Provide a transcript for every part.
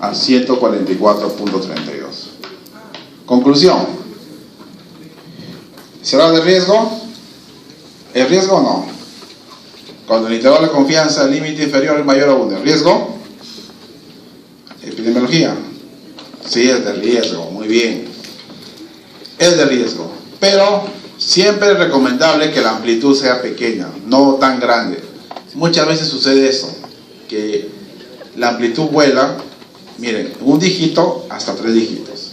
a 144.32. Conclusión. ¿Se habla de riesgo? ¿El riesgo o no? Cuando el intervalo de confianza, el límite inferior es mayor a 1. ¿El riesgo? Epidemiología. Sí, es de riesgo, muy bien. Es de riesgo. Pero siempre es recomendable que la amplitud sea pequeña, no tan grande. Muchas veces sucede eso, que la amplitud vuela, miren, un dígito hasta 3 dígitos.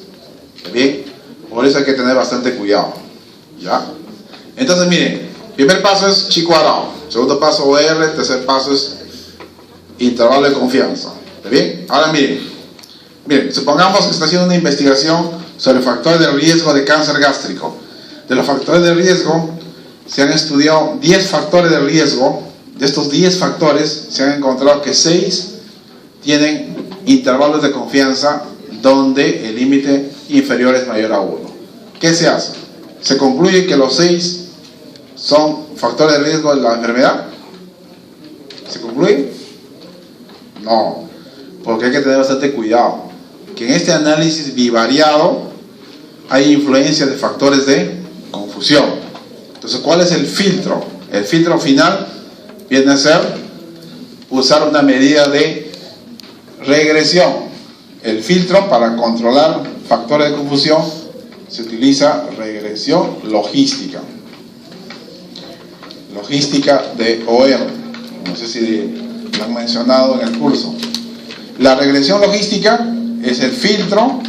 ¿Bien? Por eso hay que tener bastante cuidado. ¿Ya? Entonces, miren, primer paso es chi cuadrado, segundo paso OR, tercer paso es intervalo de confianza. ¿Está bien? Ahora miren, supongamos que está haciendo una investigación sobre factores de riesgo de cáncer gástrico. De los factores de riesgo se han estudiado 10 factores de riesgo. De estos 10 factores se han encontrado que 6 tienen intervalos de confianza donde el límite inferior es mayor a 1. ¿Qué se hace? Se concluye que los 6 son factores de riesgo de la enfermedad. ¿Se concluye? No, porque hay que tener bastante cuidado, que en este análisis bivariado hay influencia de factores de confusión. Entonces, ¿cuál es el filtro? El filtro final viene a ser usar una medida de regresión. El filtro para controlar factores de confusión se utiliza regresión logística. Logística de OR. No sé si lo han mencionado en el curso. La regresión logística es el filtro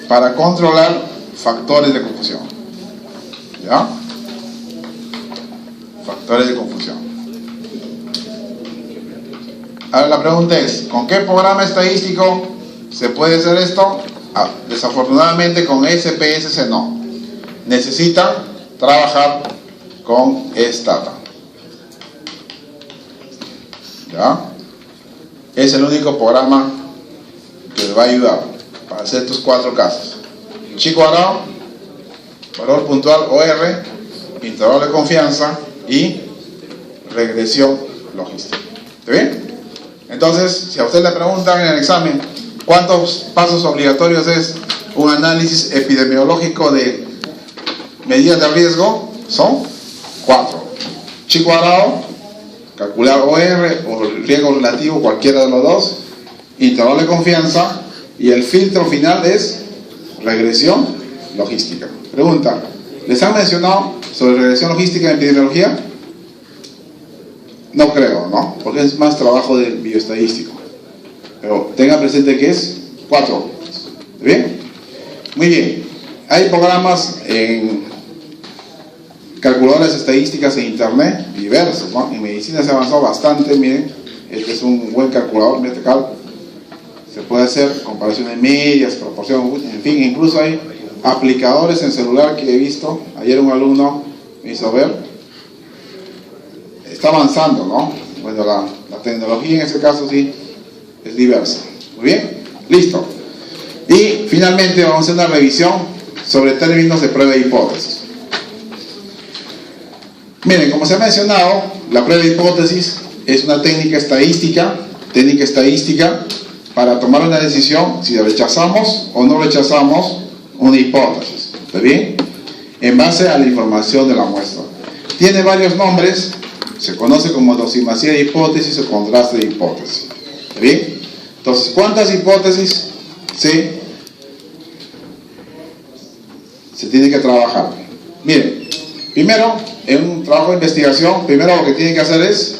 para controlar factores de confusión. ¿Ya? Factores de confusión. Ahora la pregunta es, ¿con qué programa estadístico se puede hacer esto? Desafortunadamente con SPSS no. Necesita trabajar con Stata. ¿Ya? Es el único programa que le va a ayudar para hacer estos 4 casos. Chi cuadrado, valor puntual OR, intervalo de confianza y regresión logística. ¿Está bien? Entonces, si a usted le preguntan en el examen ¿cuántos pasos obligatorios es un análisis epidemiológico de medidas de riesgo? Son 4. Chi cuadrado, calcular OR o el riesgo relativo, cualquiera de los dos, intervalo de confianza, y el filtro final es regresión logística. Pregunta, ¿les han mencionado sobre regresión logística en epidemiología? No creo, ¿no? Porque es más trabajo del bioestadístico. Pero tenga presente que es 4. ¿Bien? Muy bien. Hay programas en calculadoras estadísticas en internet, diversos, ¿no? En medicina se ha avanzado bastante, miren, este es un buen calculador vertical. Se puede hacer comparaciones medias, proporciones, en fin, incluso hay aplicadores en celular que he visto. Ayer un alumno me hizo ver. Está avanzando, ¿no? Bueno, la tecnología en ese caso sí es diversa. Muy bien, listo. Y finalmente vamos a hacer una revisión sobre términos de prueba de hipótesis. Miren, como se ha mencionado, la prueba de hipótesis es una técnica estadística para tomar una decisión si rechazamos o no rechazamos una hipótesis. ¿Está bien? En base a la información de la muestra. Tiene varios nombres, se conoce como dosimetría de hipótesis o contraste de hipótesis. ¿Está bien? Entonces, ¿cuántas hipótesis se tiene que trabajar? Miren, primero, en un trabajo de investigación, primero lo que tienen que hacer es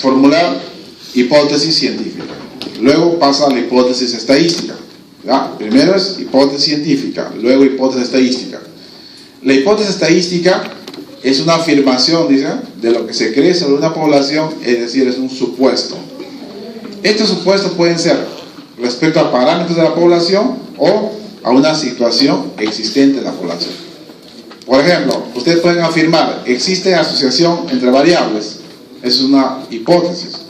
formular hipótesis científica. Luego pasa a la hipótesis estadística. ¿Ya? Primero es hipótesis científica, luego hipótesis estadística. La hipótesis estadística es una afirmación, dice, de lo que se cree sobre una población, es decir, es un supuesto. Estos supuestos pueden ser respecto a parámetros de la población o a una situación existente en la población. Por ejemplo, ustedes pueden afirmar, existe asociación entre variables, es una hipótesis,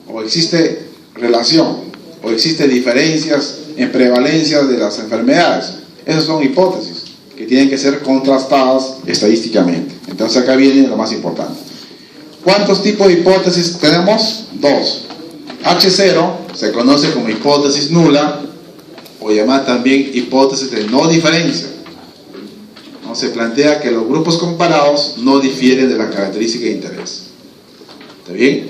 o existe relación, o existe diferencias en prevalencia de las enfermedades. Esas son hipótesis que tienen que ser contrastadas estadísticamente. Entonces acá viene lo más importante. ¿Cuántos tipos de hipótesis tenemos? 2. H0 se conoce como hipótesis nula o llamada también hipótesis de no diferencia. ¿No? Se plantea que los grupos comparados no difieren de la característica de interés. ¿Está bien?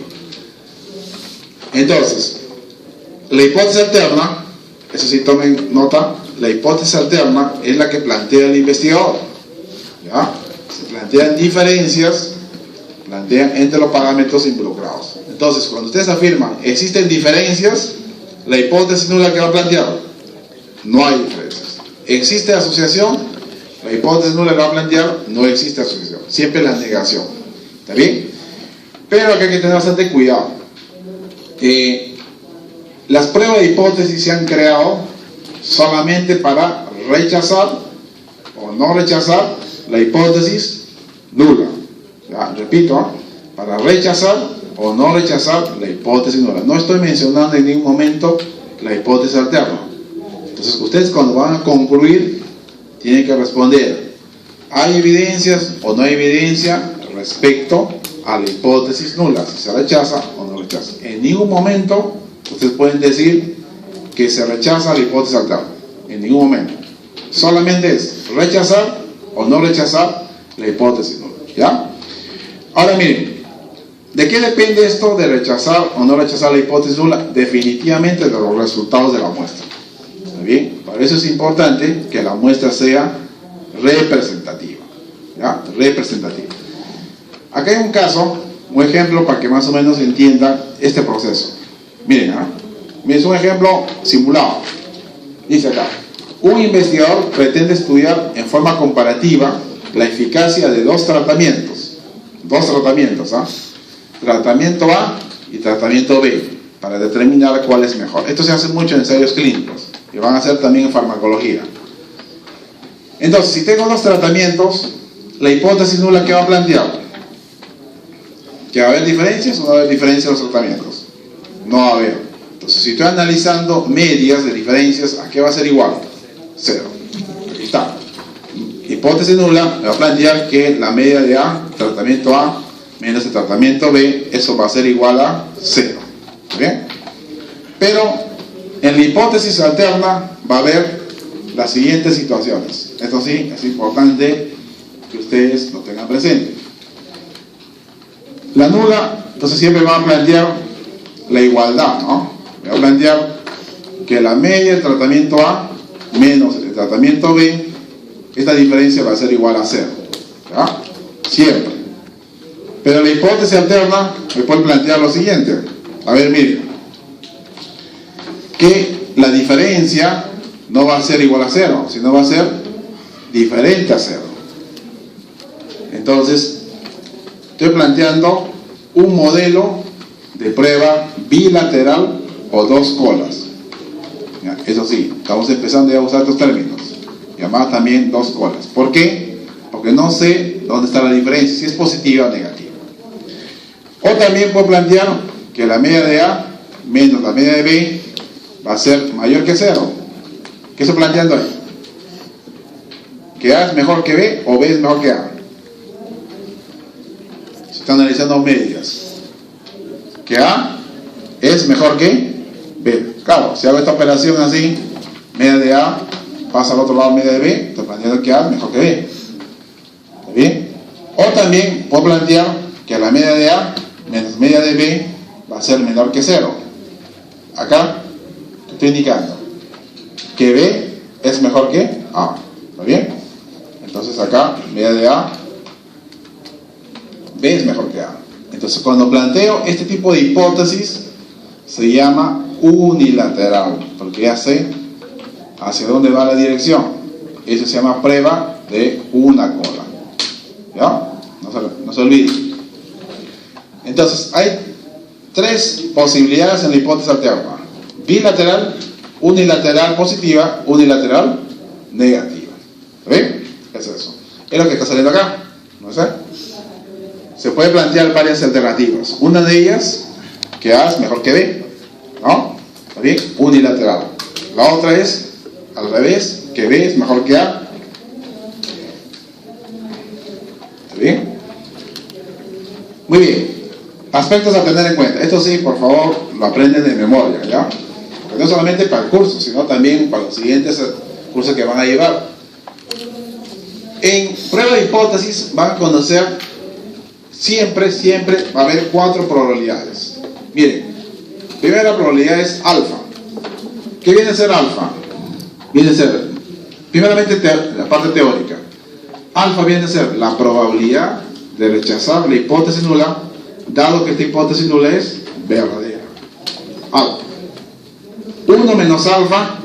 Entonces, la hipótesis alterna, eso sí tomen nota, la hipótesis alterna es la que plantea el investigador. ¿Ya? Se plantean diferencias, plantean entre los parámetros involucrados. Entonces, cuando ustedes afirman existen diferencias, la hipótesis nula que va a plantear, no hay diferencias. ¿Existe asociación? La hipótesis nula que va a plantear, no existe asociación. Siempre la negación. ¿Está bien? Pero aquí hay que tener bastante cuidado. Las pruebas de hipótesis se han creado solamente para rechazar o no rechazar la hipótesis nula. Ya, repito, para rechazar o no rechazar la hipótesis nula. No estoy mencionando en ningún momento la hipótesis alterna. Entonces, ustedes cuando van a concluir tienen que responder: ¿hay evidencias o no hay evidencia respecto a la hipótesis nula? Si se rechaza o no rechaza. En ningún momento ustedes pueden decir que se rechaza la hipótesis alterna. En ningún momento. Solamente es rechazar o no rechazar la hipótesis nula. ¿Ya? Ahora miren, ¿de qué depende esto de rechazar o no rechazar la hipótesis nula? Definitivamente de los resultados de la muestra. ¿Está bien? Para eso es importante que la muestra sea representativa. ¿Ya? Representativa. Acá hay un caso, un ejemplo para que más o menos entiendan este proceso. Miren, miren, es un ejemplo simulado. Dice acá: un investigador pretende estudiar en forma comparativa la eficacia de dos tratamientos. Tratamiento A y tratamiento B, para determinar cuál es mejor. Esto se hace mucho en ensayos clínicos y van a hacer también en farmacología. Entonces, si tengo dos tratamientos, la hipótesis nula que va a plantear, ¿que va a haber diferencias o no va a haber diferencias en los tratamientos? No va a haber. Entonces, si estoy analizando medias de diferencias, ¿a qué va a ser igual? 0. Aquí está. Hipótesis nula me va a plantear que la media de A, tratamiento A, menos el tratamiento B, eso va a ser igual a 0. ¿Bien? Pero en la hipótesis alterna va a haber las siguientes situaciones. Esto sí, es importante que ustedes lo tengan presente. La nula, entonces siempre va a plantear la igualdad, ¿no? Me va a plantear que la media del tratamiento A menos el tratamiento B, esta diferencia va a ser igual a 0. ¿Ya? Siempre. Pero la hipótesis alterna me puede plantear lo siguiente. A ver, miren, que la diferencia no va a ser igual a 0, sino va a ser diferente a 0. Entonces, estoy planteando un modelo de prueba bilateral o dos colas. ¿Ya? Eso sí, estamos empezando ya a usar estos términos, llamados también dos colas. ¿Por qué? Porque no sé dónde está la diferencia, si es positiva o negativa. O también puedo plantear que la media de A menos la media de B va a ser mayor que 0. ¿Qué estoy planteando ahí? ¿Que A es mejor que B o B es mejor que A? Se está analizando medias. ¿Que A es mejor que B? Claro, si hago esta operación así, media de A pasa al otro lado media de B, estoy planteando que A es mejor que B. ¿Está bien? O también puedo plantear que la media de A menos media de B va a ser menor que 0. Acá estoy indicando que B es mejor que A. ¿Está bien? Entonces acá media de A, B es mejor que A. Entonces cuando planteo este tipo de hipótesis se llama unilateral, porque ya sé hacia dónde va la dirección. Eso se llama prueba de una cola. ¿Ya? No se olviden. Entonces hay tres posibilidades en la hipótesis alterna: bilateral, unilateral positiva, unilateral negativa. ¿Ven? ¿Qué es eso? Es lo que está saliendo acá. ¿No sé? Se puede plantear varias alternativas. Una de ellas, que A es mejor que B, ¿no? ¿Está bien? Unilateral. La otra es al revés, que B es mejor que A. ¿Está bien? Muy bien. Aspectos a tener en cuenta. Esto sí, por favor, lo aprenden de memoria, ¿ya? Porque no solamente para el curso, sino también para los siguientes cursos que van a llevar. En prueba de hipótesis van a conocer siempre va a haber 4 probabilidades. Miren, primera probabilidad es alfa. ¿Qué viene a ser alfa? Viene a ser, primeramente, la parte teórica. Alfa viene a ser la probabilidad de rechazar la hipótesis nula, dado que esta hipótesis nula es verdadera. Alfa. 1 menos alfa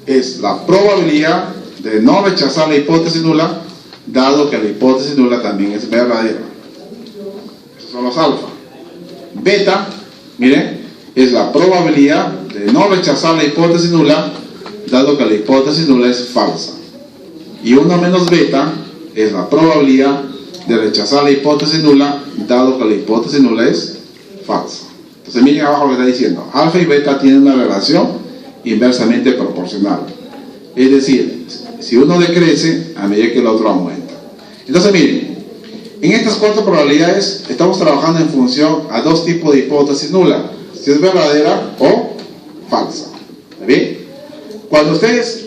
es la probabilidad de no rechazar la hipótesis nula, dado que la hipótesis nula también es verdadera. Esos son los alfa. Beta, miren, es la probabilidad de no rechazar la hipótesis nula, dado que la hipótesis nula es falsa. Y 1 menos beta es la probabilidad de rechazar la hipótesis nula, dado que la hipótesis nula es falsa. Entonces miren abajo lo que está diciendo. Alfa y beta tienen una relación inversamente proporcional. Es decir, si uno decrece a medida que el otro aumenta. Entonces miren, en estas 4 probabilidades estamos trabajando en función a 2 tipos de hipótesis nula, si es verdadera o falsa. ¿Está bien? Cuando ustedes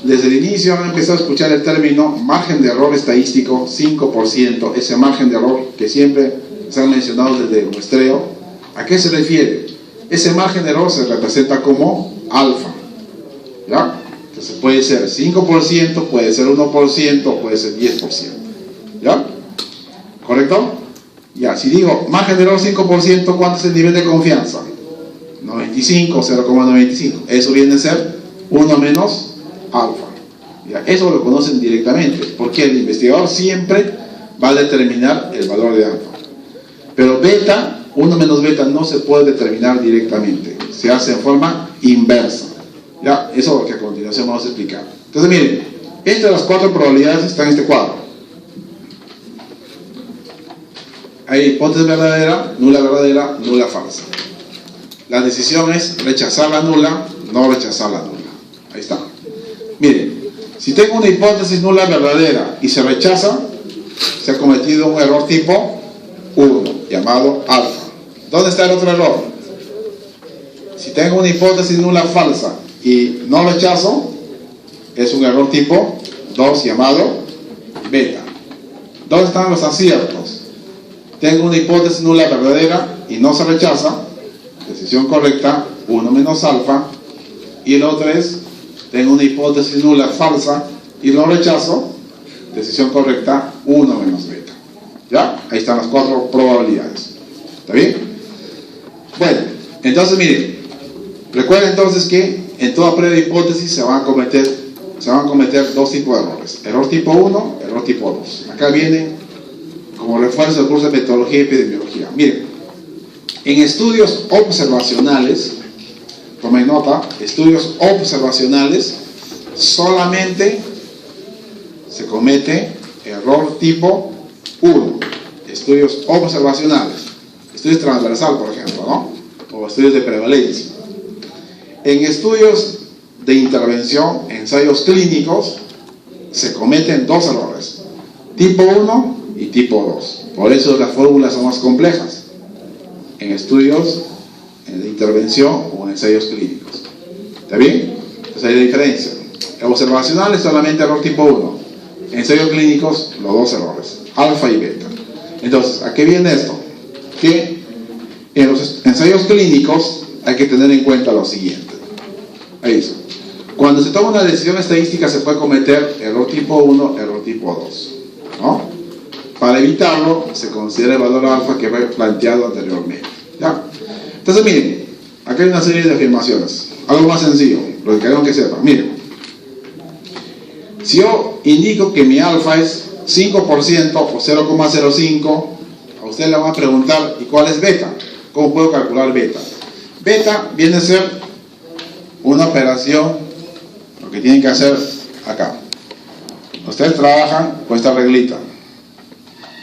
desde el inicio han empezado a escuchar el término margen de error estadístico 5%, ese margen de error que siempre se han mencionado desde el muestreo, ¿a qué se refiere? Ese margen de error se representa como alfa, ¿ya? Entonces puede ser 5%, puede ser 1%, puede ser 10%, ¿ya? ¿Correcto? Ya, si digo margen de error 5%, ¿cuánto es el nivel de confianza? 95, 0,95. Eso viene a ser 1 menos alfa. Ya, eso lo conocen directamente, porque el investigador siempre va a determinar el valor de alfa. Pero beta, 1 menos beta, no se puede determinar directamente, se hace en forma inversa. Ya, eso es lo que a continuación vamos a explicar. Entonces miren, estas las 4 probabilidades están en este cuadro. Hay hipótesis verdadera, nula falsa. La decisión es rechazar la nula, no rechazar la nula. Ahí está. Miren, si tengo una hipótesis nula verdadera y se rechaza, se ha cometido un error tipo 1, llamado alfa. ¿Dónde está el otro error? Si tengo una hipótesis nula falsa y no rechazo, es un error tipo 2, llamado beta. ¿Dónde están los aciertos? Tengo una hipótesis nula verdadera y no se rechaza, decisión correcta, 1 menos alfa. Y el otro es, tengo una hipótesis nula falsa y lo rechazo, decisión correcta, 1 menos beta. ¿Ya? Ahí están las 4 probabilidades. ¿Está bien? Bueno, entonces miren, recuerden entonces que en toda prueba de hipótesis se van a cometer 2 tipos de errores. Error tipo 1, error tipo 2. Acá viene como refuerzo del curso de metodología y epidemiología. Miren, en estudios observacionales, tomen nota, estudios observacionales, solamente se comete error tipo 1. Estudios observacionales, estudios transversal, por ejemplo, ¿no? O estudios de prevalencia. En estudios de intervención, ensayos clínicos, se cometen 2 errores, tipo 1 y tipo 2. Por eso las fórmulas son más complejas en estudios de intervención o en ensayos clínicos. ¿Está bien? Entonces hay la diferencia. En observacional es solamente error tipo 1. En ensayos clínicos, los 2 errores, alfa y beta. Entonces, ¿a qué viene esto? Que en los ensayos clínicos hay que tener en cuenta lo siguiente. Ahí está. Cuando se toma una decisión estadística se puede cometer error tipo 1, error tipo 2, ¿no? Para evitarlo, se considera el valor alfa que fue planteado anteriormente. ¿Ya? Entonces, miren, acá hay una serie de afirmaciones. Algo más sencillo, lo que queremos que sepan. Miren, si yo indico que mi alfa es 5% o 0,05, a usted le van a preguntar, ¿y cuál es beta? ¿Cómo puedo calcular beta? Beta viene a ser una operación, lo que tienen que hacer acá. Ustedes trabajan con esta reglita.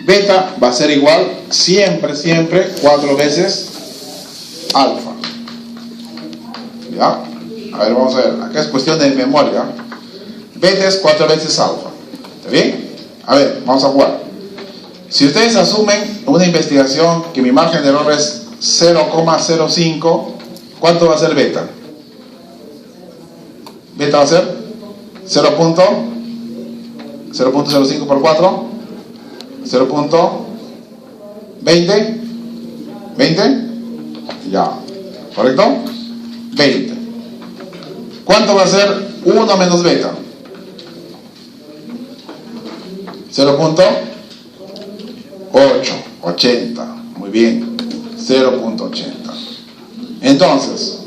Beta va a ser igual siempre 4 veces alfa. ¿Ya? A ver, vamos a ver. Acá es cuestión de memoria. Beta es 4 veces alfa. ¿Está bien? A ver, vamos a jugar. Si ustedes asumen una investigación que mi margen de error es 0,05, ¿cuánto va a ser beta? Beta va a ser 0.05 por 4, 0.20, 20, ya, ¿correcto? 20. ¿Cuánto va a ser 1 menos beta? 0.80, muy bien, 0.80. Entonces,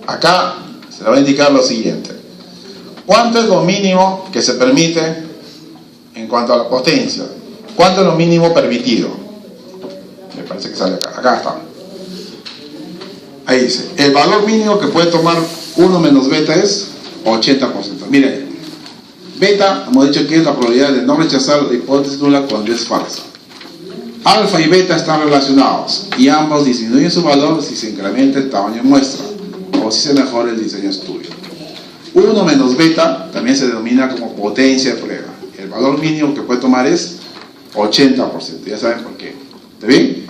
acá se le va a indicar lo siguiente: ¿cuánto es lo mínimo que se permite en cuanto a la potencia? ¿Cuánto es lo mínimo permitido? Me parece que sale acá, acá está. Ahí dice, el valor mínimo que puede tomar 1 menos beta es 80%. Miren, beta, hemos dicho que es la probabilidad de no rechazar la hipótesis nula cuando es falsa. Alfa y beta están relacionados y ambos disminuyen su valor si se incrementa el tamaño de muestra o si se mejora el diseño de estudio. 1 menos beta también se denomina como potencia de prueba. El valor mínimo que puede tomar es 80%. Ya saben por qué. ¿Está bien?